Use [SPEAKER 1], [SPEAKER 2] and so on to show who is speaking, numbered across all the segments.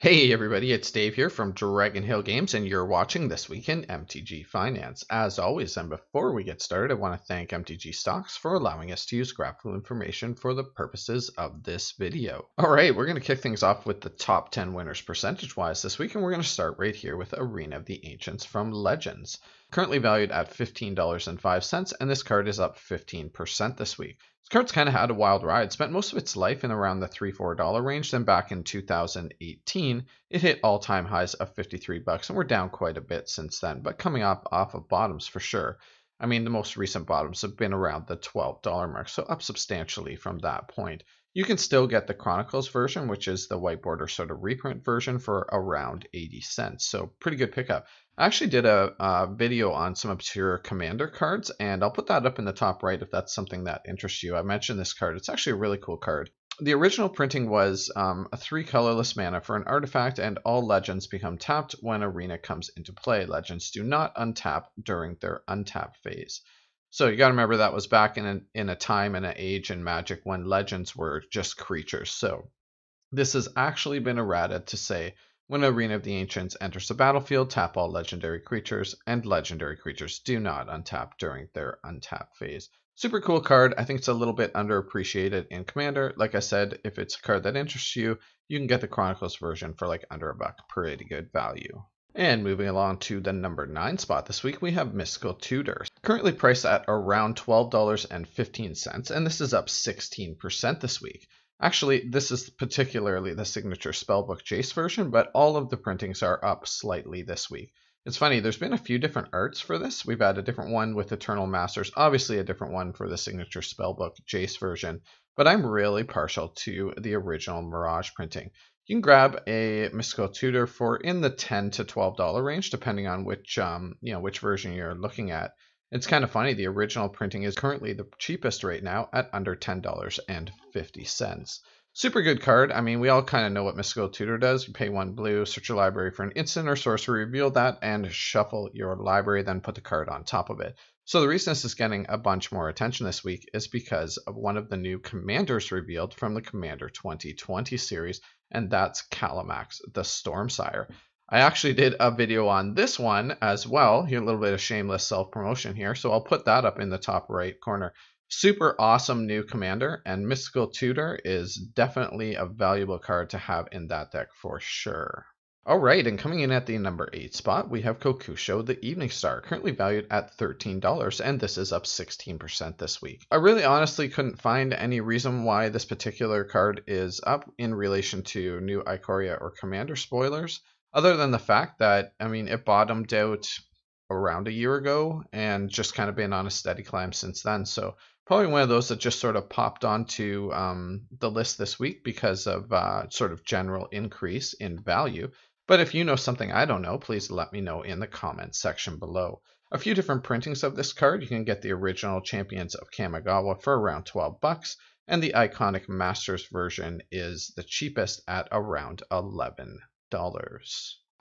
[SPEAKER 1] Hey everybody, it's Dave here from Dragonhill Games, and you're watching This Week in MTG Finance. As always, and before we get started, I want to thank MTG Stocks for allowing us to use graphical information for the purposes of this video. Alright, we're going to kick things off with the top 10 winners percentage-wise this week, and we're going to start right here with Arena of the Ancients from Legends. Currently valued at $15.05, and this card is up 15% this week. This card's kind of had a wild ride, spent most of its life in around the $3-4 range, then back in 2018, it hit all-time highs of $53, and we're down quite a bit since then, but coming up off of bottoms for sure. I mean, the most recent bottoms have been around the $12 mark, so up substantially from that point. You can still get the Chronicles version, which is the white border sort of reprint version, for around 80 cents, so pretty good pickup. I actually did a video on some obscure commander cards, and I'll put that up in the top right if that's something that interests you. I mentioned this card. It's actually a really cool card. The original printing was a 3 colorless mana for an artifact, and all legends become tapped when Arena comes into play. Legends do not untap during their untap phase. So you got to remember that was back in a time and an age in Magic when legends were just creatures. So this has actually been errated to say, when Arena of the Ancients enters the battlefield, tap all legendary creatures, and legendary creatures do not untap during their untap phase. Super cool card. I think it's a little bit underappreciated in Commander. Like I said, if it's a card that interests you, you can get the Chronicles version for like under $1. Pretty good value. And moving along to the number 9 spot this week, we have Mystical Tutor. Currently priced at around $12.15, and this is up 16% this week. Actually, this is particularly the signature Spellbook Jace version, but all of the printings are up slightly this week. It's funny, there's been a few different arts for this. We've had a different one with Eternal Masters, obviously a different one for the signature Spellbook Jace version, but I'm really partial to the original Mirage printing. You can grab a Mystical Tutor for in the $10 to $12 range, depending on which version you're looking at. It's kind of funny, the original printing is currently the cheapest right now at under $10.50. Super good card. I mean, we all kind of know what Mystical Tutor does. You pay 1 blue, search your library for an instant or sorcery, reveal that, and shuffle your library, then put the card on top of it. So the reason this is getting a bunch more attention this week is because of one of the new commanders revealed from the Commander 2020 series, and that's Calamax, the Stormsire. I actually did a video on this one as well. Here, a little bit of shameless self-promotion here, so I'll put that up in the top right corner. Super awesome new commander, and Mystical Tutor is definitely a valuable card to have in that deck for sure. Alright, and coming in at the number 8 spot, we have Kokusho, the Evening Star, currently valued at $13, and this is up 16% this week. I really honestly couldn't find any reason why this particular card is up in relation to new Ikoria or Commander spoilers, other than the fact that, I mean, it bottomed out around a year ago and just kind of been on a steady climb since then. So probably one of those that just sort of popped onto the list this week because of sort of general increase in value. But if you know something I don't know, please let me know in the comments section below. A few different printings of this card. You can get the original Champions of Kamogawa for around $12, and the iconic Masters version is the cheapest at around $11.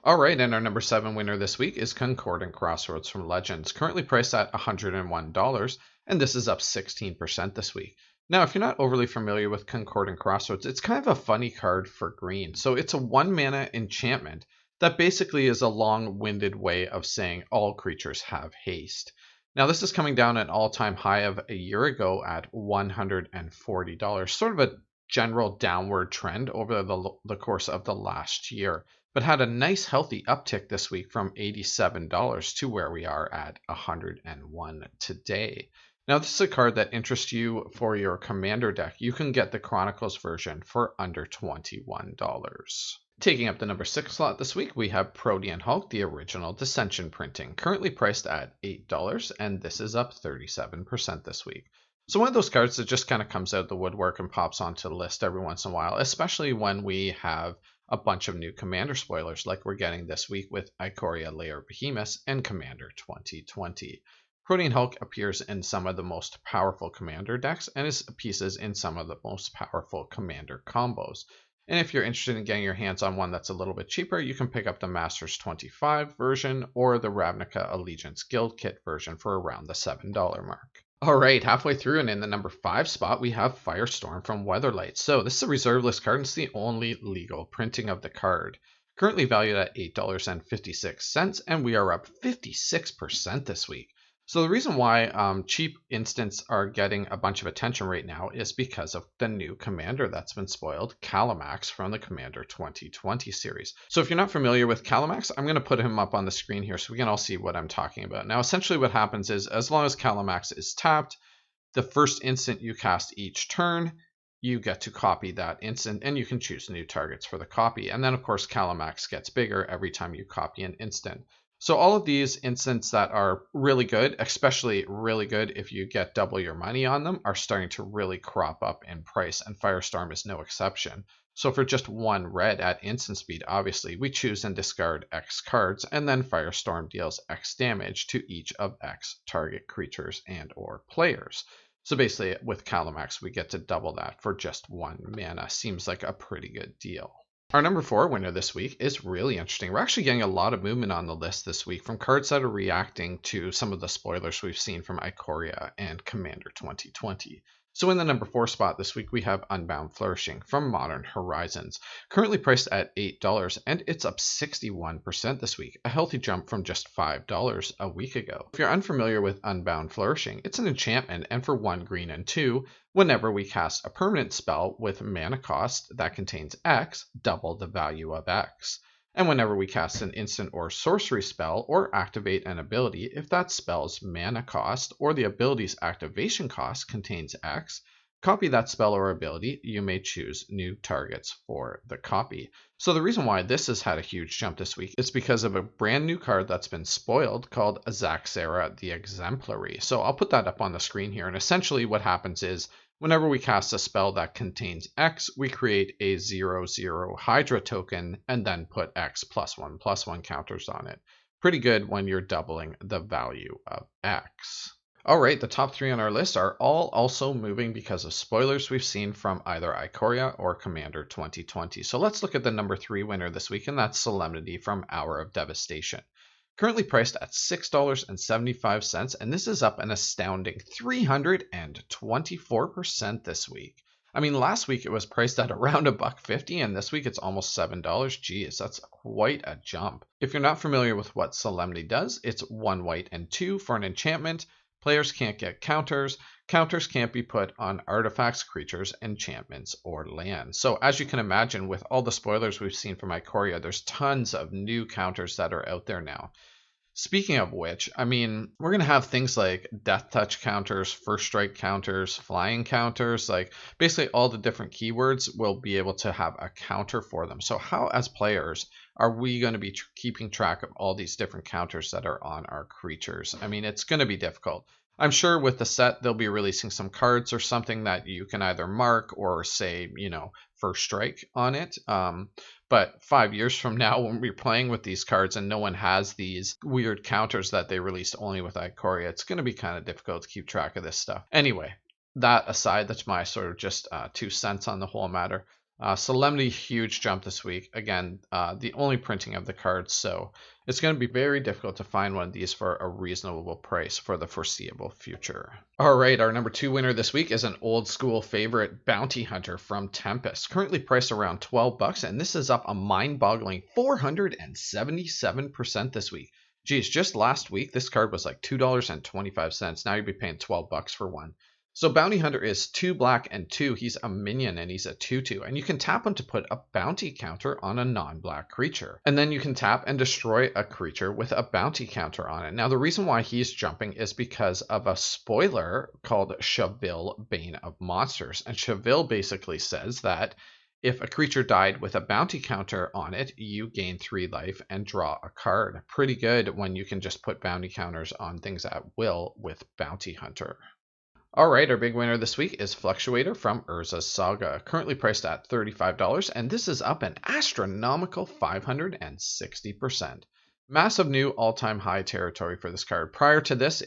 [SPEAKER 1] Alright, and our number 7 winner this week is Concord and Crossroads from Legends, currently priced at $101, and this is up 16% this week. Now, if you're not overly familiar with Concord and Crossroads, it's kind of a funny card for green. So it's a 1-mana enchantment that basically is a long-winded way of saying all creatures have haste. Now, this is coming down an all-time high of a year ago at $140, sort of a general downward trend over the course of the last year, but had a nice healthy uptick this week from $87 to where we are at $101 today. Now, this is a card that interests you for your commander deck. You can get the Chronicles version for under $21. Taking up the number 6 slot this week, we have Protean Hulk, the original Dissension printing, currently priced at $8, and this is up 37% this week. So one of those cards that just kind of comes out of the woodwork and pops onto the list every once in a while, especially when we have a bunch of new commander spoilers like we're getting this week with Ikoria Lair Behemoths and Commander 2020. Protean Hulk appears in some of the most powerful commander decks and is pieces in some of the most powerful commander combos. And if you're interested in getting your hands on one that's a little bit cheaper, you can pick up the Masters 25 version or the Ravnica Allegiance Guild Kit version for around the $7 mark. All right, halfway through, and in the number 5 spot, we have Firestorm from Weatherlight. So this is a reserve list card, and it's the only legal printing of the card. Currently valued at $8.56, and we are up 56% this week. So the reason why cheap instants are getting a bunch of attention right now is because of the new commander that's been spoiled, Calamax from the Commander 2020 series. So if you're not familiar with Calamax, I'm going to put him up on the screen here so we can all see what I'm talking about. Now, essentially what happens is as long as Calamax is tapped, the first instant you cast each turn, you get to copy that instant, and you can choose new targets for the copy. And then, of course, Calamax gets bigger every time you copy an instant. So all of these instants that are really good, especially really good if you get double your money on them, are starting to really crop up in price, and Firestorm is no exception. So for just 1 red at instant speed, obviously, we choose and discard X cards, and then Firestorm deals X damage to each of X target creatures and or players. So basically, with Calamax, we get to double that for just 1 mana. Seems like a pretty good deal. Our number 4 winner this week is really interesting. We're actually getting a lot of movement on the list this week from cards that are reacting to some of the spoilers we've seen from Ikoria and Commander 2020. So in the number 4 spot this week, we have Unbound Flourishing from Modern Horizons, currently priced at $8, and it's up 61% this week, a healthy jump from just $5 a week ago. If you're unfamiliar with Unbound Flourishing, it's an enchantment, and for 1 green and 2, whenever we cast a permanent spell with mana cost that contains X, double the value of X. And whenever we cast an instant or sorcery spell or activate an ability, if that spell's mana cost or the ability's activation cost contains X, copy that spell or ability. You may choose new targets for the copy. So the reason why this has had a huge jump this week is because of a brand new card that's been spoiled called Zaxera the Exemplary. So I'll put that up on the screen here. And essentially what happens is whenever we cast a spell that contains X, we create a 0/0 Hydra token and then put X +1/+1 counters on it. Pretty good when you're doubling the value of X. All right, the top 3 on our list are all also moving because of spoilers we've seen from either Ikoria or Commander 2020. So let's look at the number 3 winner this week, and that's Solemnity from Hour of Devastation. Currently priced at $6.75, and this is up an astounding 324% this week. I mean, last week it was priced at around $1.50, and this week it's almost $7. Geez, that's quite a jump. If you're not familiar with what Solemnity does, it's 1 white and 2 for an enchantment. Players can't get counters. Counters can't be put on artifacts, creatures, enchantments, or lands. So as you can imagine, with all the spoilers we've seen from Ikoria, there's tons of new counters that are out there now. Speaking of which, I mean, we're going to have things like death touch counters, first strike counters, flying counters, like basically all the different keywords will be able to have a counter for them. So how, as players, are we going to be keeping track of all these different counters that are on our creatures? I mean, it's going to be difficult. I'm sure with the set, they'll be releasing some cards or something that you can either mark or say, first strike on it. But 5 years from now, when we're playing with these cards and no one has these weird counters that they released only with Ikoria, it's going to be kind of difficult to keep track of this stuff. Anyway, that aside, that's my sort of just 2 cents on the whole matter. Solemnity, huge jump this week. Again, the only printing of the cards, so it's going to be very difficult to find one of these for a reasonable price for the foreseeable future. All right, our number 2 winner this week is an old school favorite, Bounty Hunter from Tempest, currently priced around $12, and this is up a mind-boggling 477% this week. Geez, just last week, this card was like $2.25. Now you'd be paying $12 for one. So Bounty Hunter is 2 black and 2. He's a minion and he's a 2/2. And you can tap him to put a bounty counter on a non-black creature. And then you can tap and destroy a creature with a bounty counter on it. Now the reason why he's jumping is because of a spoiler called Cheville, Bane of Monsters. And Cheville basically says that if a creature died with a bounty counter on it, you gain 3 life and draw a card. Pretty good when you can just put bounty counters on things at will with Bounty Hunter. All right, our big winner this week is Fluctuator from Urza's Saga, currently priced at $35, and this is up an astronomical 560%. Massive new all-time high territory for this card. Prior to this,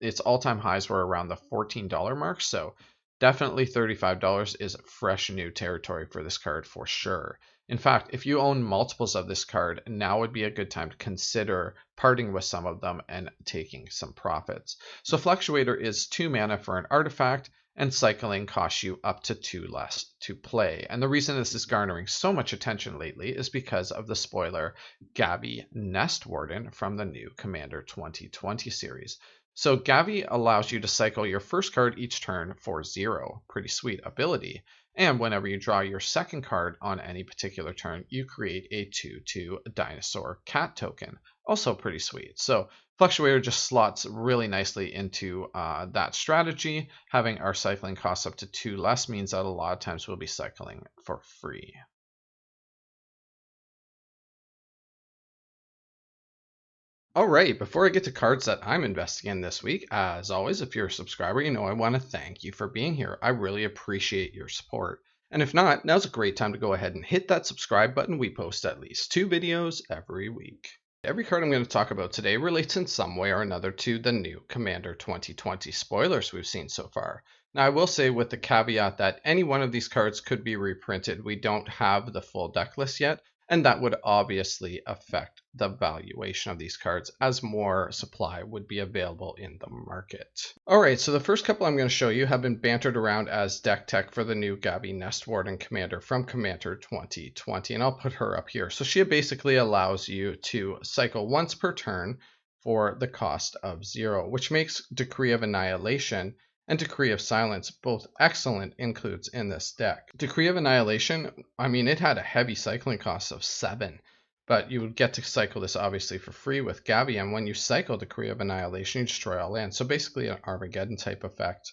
[SPEAKER 1] its all-time highs were around the $14 mark, so Definitely $35 is fresh new territory for this card for sure. In fact, if you own multiples of this card, now would be a good time to consider parting with some of them and taking some profits. So Fluctuator is 2 mana for an artifact, and cycling costs you up to 2 less to play. And the reason this is garnering so much attention lately is because of the spoiler Gavi Nest Warden from the new Commander 2020 series. So Gavi allows you to cycle your first card each turn for 0. Pretty sweet ability. And whenever you draw your second card on any particular turn, you create a 2/2 dinosaur cat token. Also pretty sweet. So Fluctuator just slots really nicely into that strategy. Having our cycling costs up to 2 less means that a lot of times we'll be cycling for free. All right, before I get to cards that I'm investing in this week, as always, if you're a subscriber, you know I want to thank you for being here. I really appreciate your support. And if not, now's a great time to go ahead and hit that subscribe button. We post at least 2 videos every week. Every card I'm going to talk about today relates in some way or another to the new Commander 2020 spoilers we've seen so far. Now, I will say with the caveat that any one of these cards could be reprinted. We don't have the full deck list yet, and that would obviously affect the valuation of these cards as more supply would be available in the market. All right, so the first couple I'm going to show you have been bantered around as deck tech for the new Gavi Nest Warden Commander from Commander 2020, and I'll put her up here. So she basically allows you to cycle once per turn for the cost of 0, which makes Decree of Annihilation and Decree of Silence both excellent includes in this deck. Decree of Annihilation, I mean, it had a heavy cycling cost of 7, but you would get to cycle this obviously for free with Gavi, and when you cycle Decree of Annihilation, you destroy all lands. So basically an Armageddon type effect.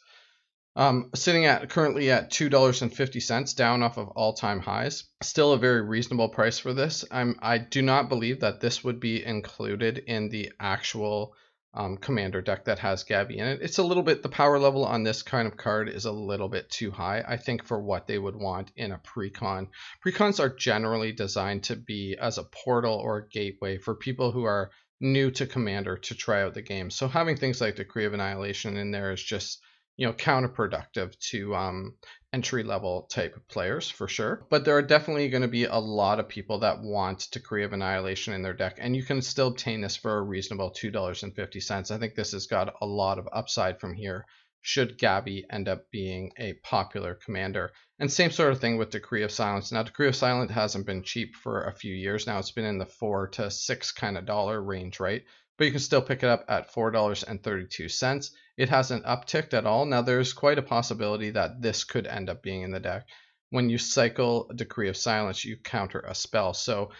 [SPEAKER 1] Sitting at currently at $2.50, down off of all-time highs. Still a very reasonable price for this. I do not believe that this would be included in the actual commander deck that has Gavi in it. It's a little bit, the power level on this kind of card is a little bit too high, I think, for what they would want in a precon. Precons are generally designed to be as a portal or a gateway for people who are new to Commander to try out the game. So having things like Decree of Annihilation in there is just, counterproductive to entry level type players for sure. But there are definitely going to be a lot of people that want Decree of Annihilation in their deck, and you can still obtain this for a reasonable $2.50. I think this has got a lot of upside from here should Gavi end up being a popular commander. And same sort of thing with Decree of Silence. Now, Decree of Silence hasn't been cheap for a few years now. It's been in the $4 to $6 kind of dollar range, right? But you can still pick it up at $4.32. It hasn't upticked at all. Now, there's quite a possibility that this could end up being in the deck. When you cycle Decree of Silence, you counter a spell. So,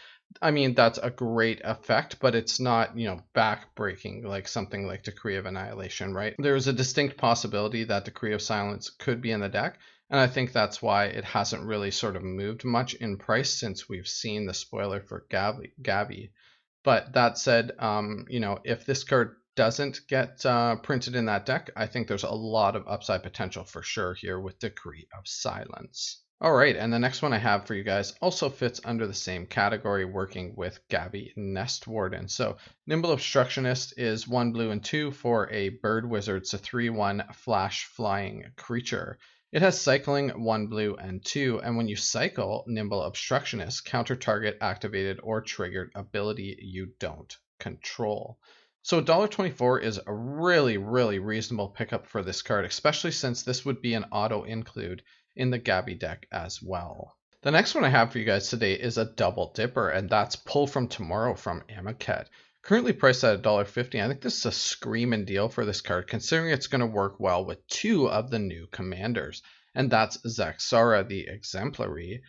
[SPEAKER 1] I mean, that's a great effect, but it's not, back-breaking like something like Decree of Annihilation, right? There's a distinct possibility that Decree of Silence could be in the deck, and I think that's why it hasn't really sort of moved much in price since we've seen the spoiler for Gavi. But that said, if this card doesn't get printed in that deck, I think there's a lot of upside potential for sure here with Decree of Silence. All right, and the next one I have for you guys also fits under the same category, working with Gavi Nest Warden. So Nimble Obstructionist is 1 blue and 2 for a bird wizard. It's a 3/1 flash flying creature. It has cycling 1 blue and 2, and when you cycle Nimble Obstructionist, counter target activated or triggered ability you don't control. So $1.24 is a really, really reasonable pickup for this card, especially since this would be an auto include in the Gavi deck as well. The next one I have for you guys today is a double dipper, and that's Pull from Tomorrow from Amaket. Currently priced at $1.50. I think this is a screaming deal for this card, considering it's going to work well with 2 of the new commanders, and that's Zaxara the Exemplary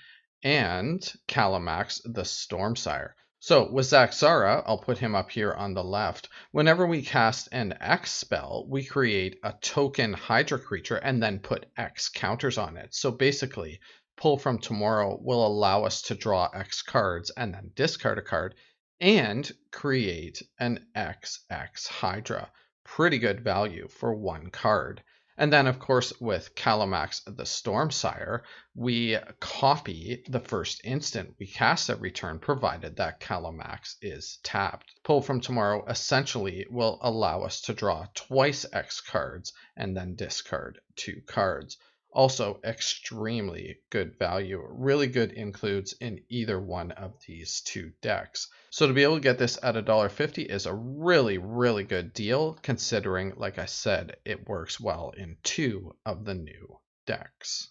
[SPEAKER 1] and Calamax the Stormsire. So with Zaxara, I'll put him up here on the left. Whenever we cast an X spell, we create a token Hydra creature and then put X counters on it. So basically, Pull from Tomorrow will allow us to draw X cards and then discard a card and create an XX Hydra. Pretty good value for 1 card. And then, of course, with Calamax the Stormsire, we copy the first instant we cast every turn, provided that Calamax is tapped. Pull from Tomorrow essentially will allow us to draw twice X cards and then discard 2 cards. Also, extremely good value. Really good includes in either one of these two decks. So to be able to get this at $1.50 is a really, really good deal, considering, like I said, it works well in two of the new decks.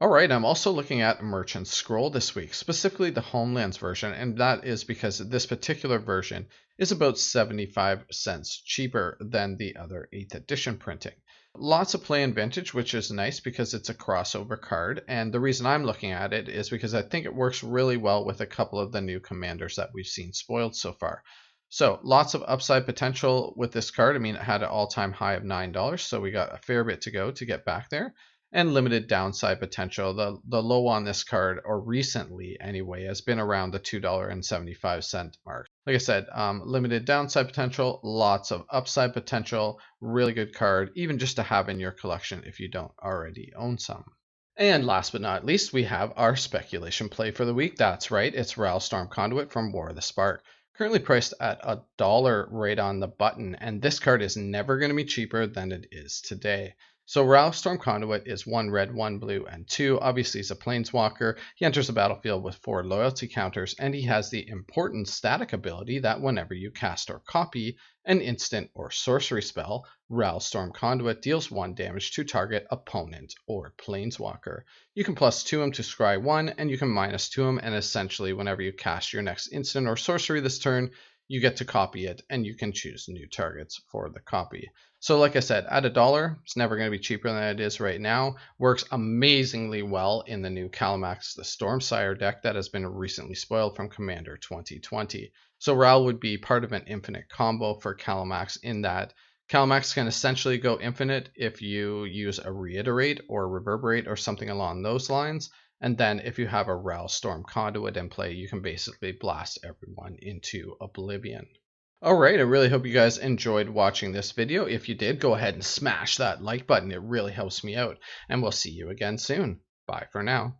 [SPEAKER 1] All right, I'm also looking at Merchant Scroll this week, specifically the Homelands version, and that is because this particular version is about 75 cents cheaper than the other 8th edition printing. Lots of play in Vintage, which is nice because it's a crossover card, and the reason I'm looking at it is because I think it works really well with a couple of the new commanders that we've seen spoiled so far. So lots of upside potential with this card. I mean, it had an all-time high of $9, so we got a fair bit to go to get back there, and limited downside potential. The low on this card, or recently anyway, has been around the $2.75 mark. Like I said, limited downside potential, lots of upside potential, really good card, even just to have in your collection if you don't already own some. And last but not least, we have our speculation play for the week. That's right, it's Firestorm Conduit from War of the Spark. Currently priced at $1 right on the button, and this card is never going to be cheaper than it is today. So Firestorm Conduit is 1 red, 1 blue, and 2. Obviously, he's a planeswalker. He enters the battlefield with 4 loyalty counters, and he has the important static ability that whenever you cast or copy an instant or sorcery spell, Firestorm Conduit deals 1 damage to target opponent or planeswalker. You can +2 him to scry 1, and you can -2 him, and essentially whenever you cast your next instant or sorcery this turn, you get to copy it, and you can choose new targets for the copy. So like I said, at $1, it's never going to be cheaper than it is right now. Works amazingly well in the new Kalamax the Stormsire deck that has been recently spoiled from Commander 2020. So Ral would be part of an infinite combo for Kalamax, in that Kalamax can essentially go infinite if you use a Reiterate or Reverberate or something along those lines. And then if you have a Firestorm Conduit in play, you can basically blast everyone into oblivion. Alright, I really hope you guys enjoyed watching this video. If you did, go ahead and smash that like button. It really helps me out. And we'll see you again soon. Bye for now.